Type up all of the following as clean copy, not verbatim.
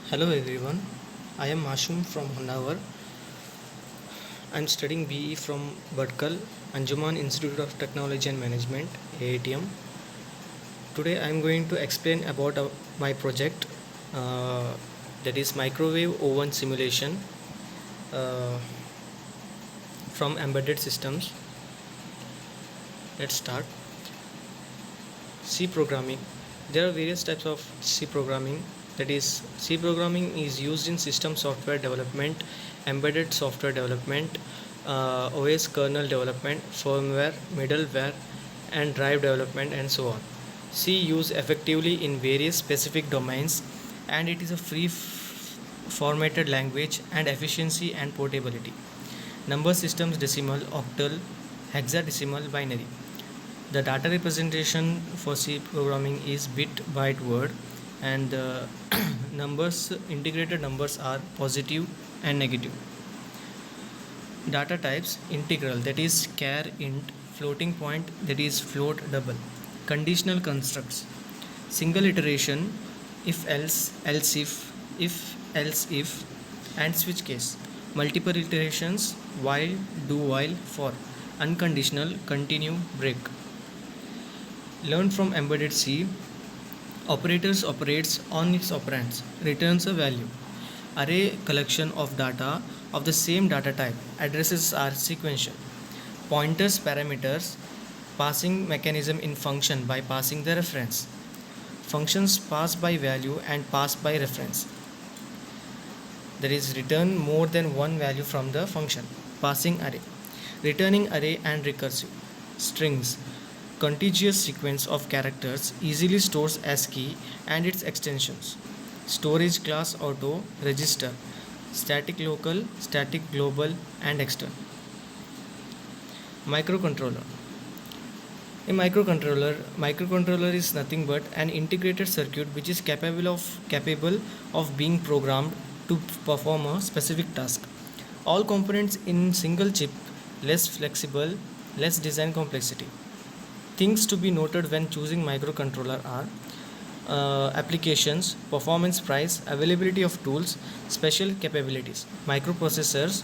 Hello everyone, I am Mashum from Honavar. I am studying BE from Badkal, Anjuman Institute of Technology and Management, AITM. Today I am going to explain about my project uh, that is microwave oven simulation uh, from embedded systems. Let's start. C programming. There are various types of C programming. That is, C programming is used in system software development, embedded software development, OS kernel development, firmware, middleware, and drive development, and so on. C used effectively in various specific domains, and it is a free formatted language and efficiency and portability. Number systems decimal, octal, hexadecimal, binary. The data representation for C programming is bit, byte, word, and the numbers, integrated numbers are positive and negative. Data types: integral, that is char int; floating point, that is float double; conditional constructs, single iteration, if else, else if, and switch case; multiple iterations, while, do while, for; unconditional, continue, break. Learn from embedded C. Operators operates on its operands, returns a value. Array collection of data of the same data type. Addresses are sequential. Pointers parameters. Passing mechanism in function by passing the reference. Functions pass by value and pass by reference. That is, return more than one value from the function. Passing array. Returning array and recursive. Strings. Contiguous sequence of characters easily stores ASCII and its extensions. Storage class auto, register, static local, static global, and external. Microcontroller. A microcontroller is nothing but an integrated circuit which is capable of being programmed to perform a specific task. All components in single chip, less flexible, less design complexity. Things to be noted when choosing microcontroller are applications, performance, price, availability of tools, special capabilities. Microprocessor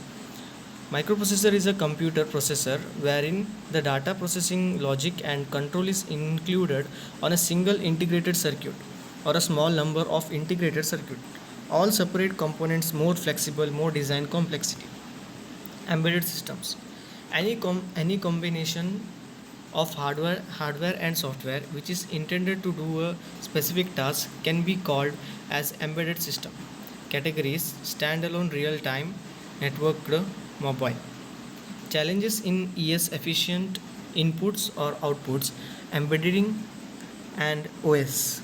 is a computer processor wherein the data processing logic and control is included on a single integrated circuit or a small number of integrated circuit. All separate components more flexible, more design complexity. Embedded systems. Any combination of hardware and software which is intended to do a specific task can be called as embedded system. Categories: standalone, real time, networked, mobile. Challenges in ES: efficient inputs or outputs, embedding, and OS.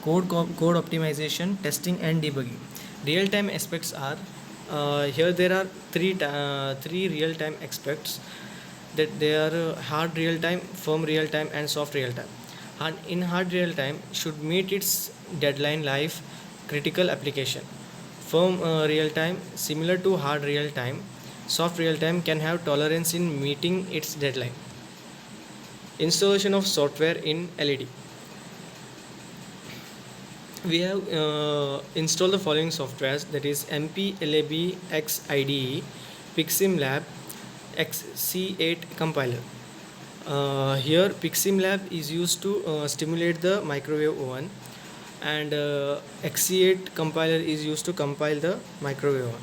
Code optimization, testing, and debugging. Real time aspects are here there are three real time aspects, that they are hard real time, firm real time, and soft real time. And in hard real time should meet its deadline life critical application. Firm real time similar to hard real time. Soft real time can have tolerance in meeting its deadline. Installation of software in LED. We have installed the following softwares, that is MP X IDE, PiximLab, XC8 compiler. Here PiximLab is used to stimulate the microwave oven, and XC8 compiler is used to compile the microwave oven.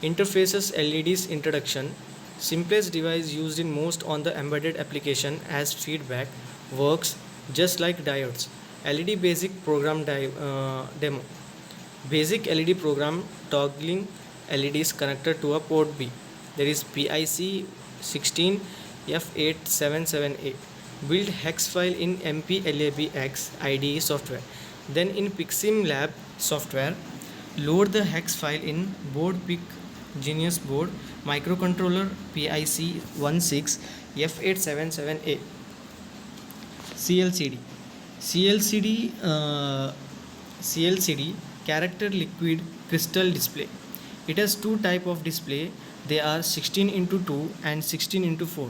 Interfaces LEDs introduction. Simplest device used in most on the embedded application as feedback, works just like diodes. LED basic program demo. Basic LED program toggling LEDs connected to a port B. There is PIC 16 F877A. Build hex file in MPLABX IDE software. Then in PiximLab software, load the hex file in board pick Genius board microcontroller PIC 16 F877A. CLCD. CLCD character liquid crystal display. It has two type of display. They are 16:2 and 16:4.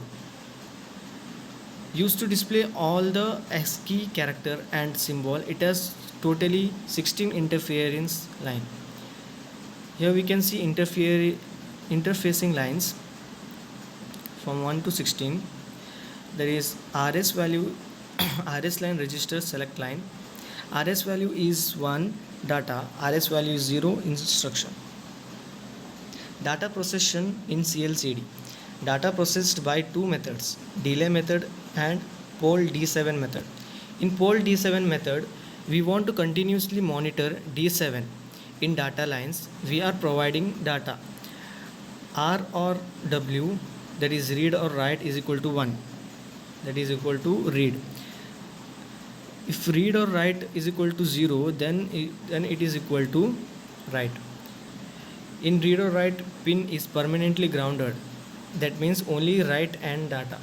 Used to display all the ASCII character and symbol. It has totally 16 interference line. Here we can see interfacing lines from 1 to 16. There is RS value, RS line register select line. RS value is 1 data, RS value is 0 instruction. Data procession in CLCD. Data processed by two methods, delay method and poll D7 method. In poll D7 method, we want to continuously monitor D7 in data lines. We are providing data R or W, that is read or write, is equal to 1, that is equal to read. If read or write is equal to 0, then it is equal to write. In read or write, pin is permanently grounded, that means only write and data.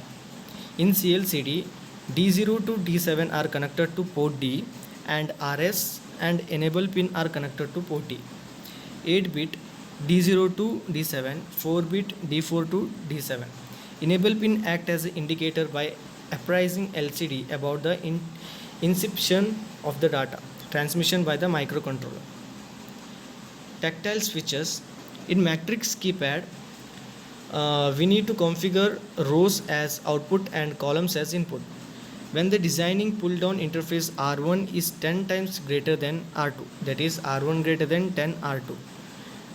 In CLCD, D0 to D7 are connected to port D and RS and enable pin are connected to port D. 8-bit D0 to D7, 4-bit D4 to D7. Enable pin act as an indicator by apprising LCD about the inception of the data transmission by the microcontroller. Tactile switches. In matrix keypad, we need to configure rows as output and columns as input. When the designing pull down interface R1 is 10 times greater than R2, that is R1 greater than 10 R2.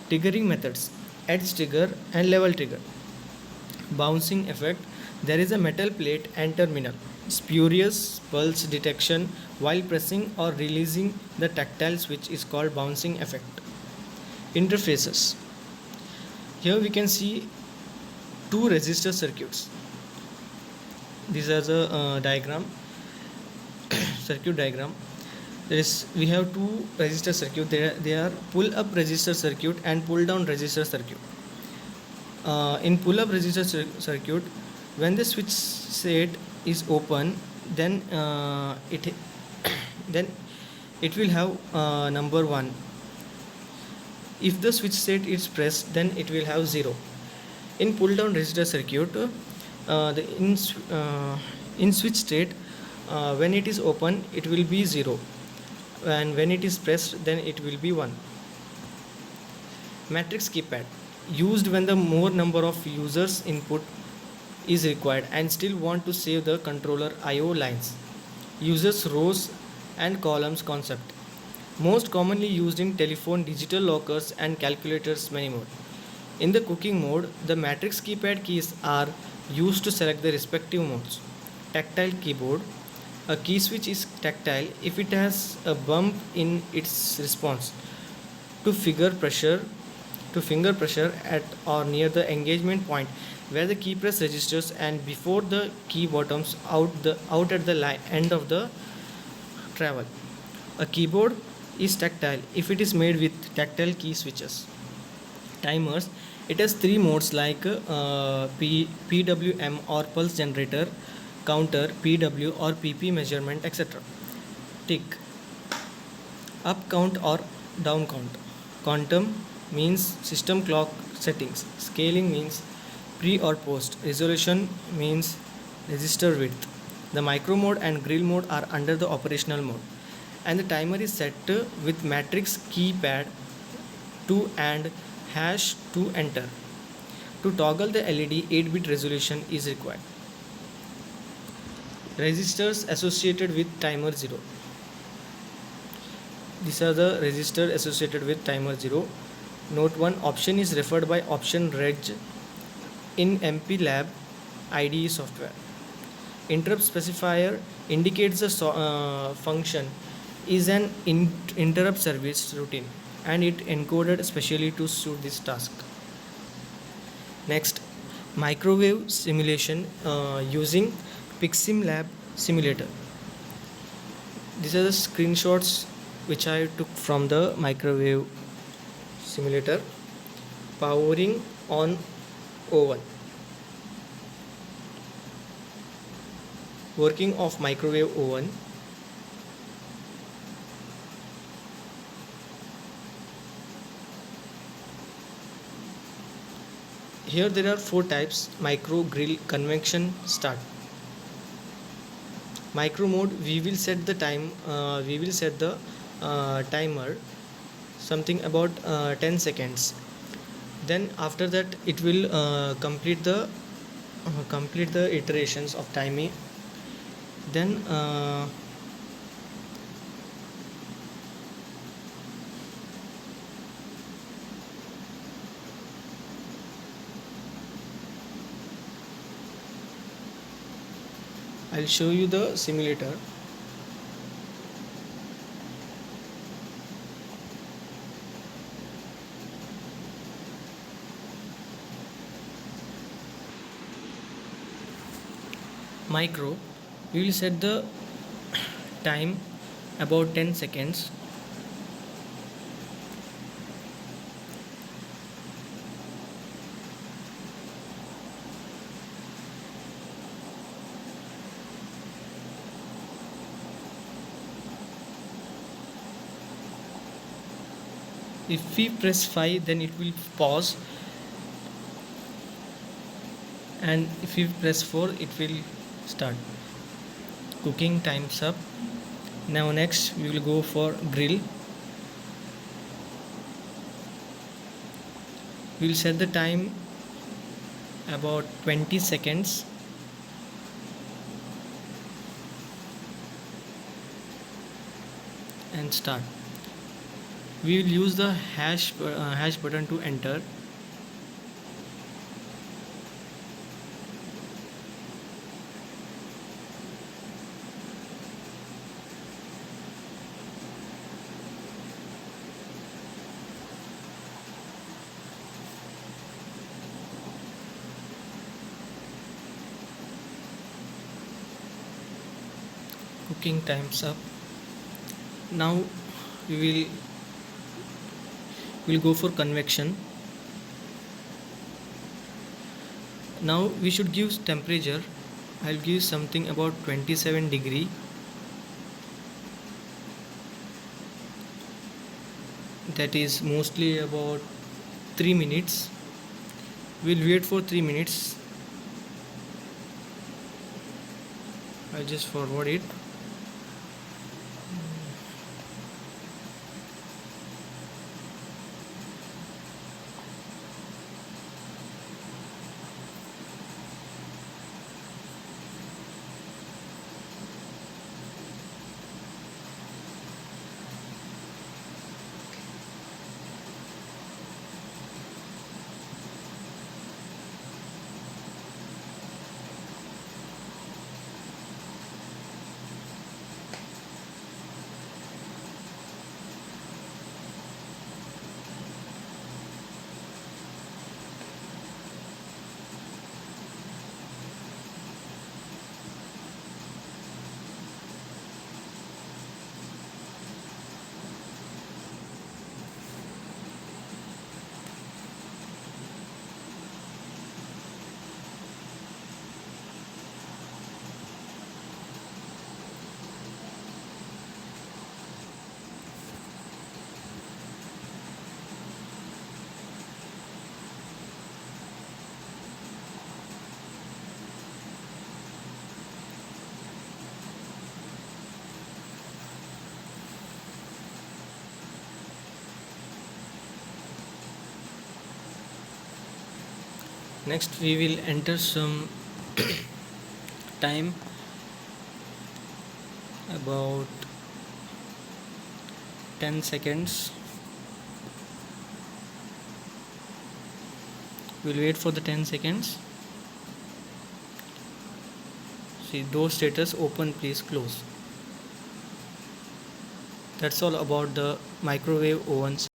Triggering methods, edge trigger and level trigger. Bouncing effect, there is a metal plate and terminal. Spurious pulse detection while pressing or releasing the tactile switch is called bouncing effect. Interfaces. Here we can see two resistor circuits. These are the diagram, circuit diagram. We have two resistor circuit. They are pull up resistor circuit and pull down resistor circuit. In pull up resistor circuit, when the switch set is open, then it will have number 1. If the switch set is pressed, then it will have 0. In pull down resistor circuit, in switch state, when it is open, it will be 0, and when it is pressed, then it will be 1. Matrix keypad, used when the more number of users input is required and still want to save the controller IO lines. Uses rows and columns concept. Most commonly used in telephone, digital lockers and calculators many more. In the cooking mode, the matrix keypad keys are used to select the respective modes. Tactile keyboard. A key switch is tactile if it has a bump in its response to finger pressure at or near the engagement point where the key press registers and before the key bottoms out at the end of the travel. A keyboard is tactile if it is made with tactile key switches. Timers. It has 3 modes like PWM or pulse generator, counter, PW or PP measurement, etc. Tick. Up count or down count. Quantum means system clock settings. Scaling means pre or post. Resolution means register width. The micro mode and grill mode are under the operational mode. And the timer is set with matrix keypad 2 and hash to enter. To toggle the LED, 8-bit resolution is required. Resistors associated with timer 0. These are the resistors associated with timer 0. Note 1, option is referred by option reg in MPLAB IDE software. Interrupt specifier indicates the function is an interrupt service routine and it encoded specially to suit this task. Next, microwave simulation using PiximLab simulator. These are the screenshots which I took from the microwave simulator. Powering on oven. Working of microwave oven. Here there are 4 types: micro, grill, convection, start. Micro mode, we will set the time, we will set the timer something about 10 seconds. Then after that it will complete the iterations of timing. Then I'll show you the simulator. Micro, we will set the time about 10 seconds. If we press 5, then it will pause, and if we press 4, it will start. Cooking time's up. Now next we will go for grill. We will set the time about 20 seconds. And start. We will use the hash button to enter. Cooking time's up. Now we will go for convection. Now we should give temperature. I'll give something about 27 degree. That is mostly about 3 minutes. We'll wait for 3 minutes. I'll just forward it. Next we will enter some time about 10 seconds. We'll wait for the 10 seconds. See, door status open, please close. That's all about the microwave ovens.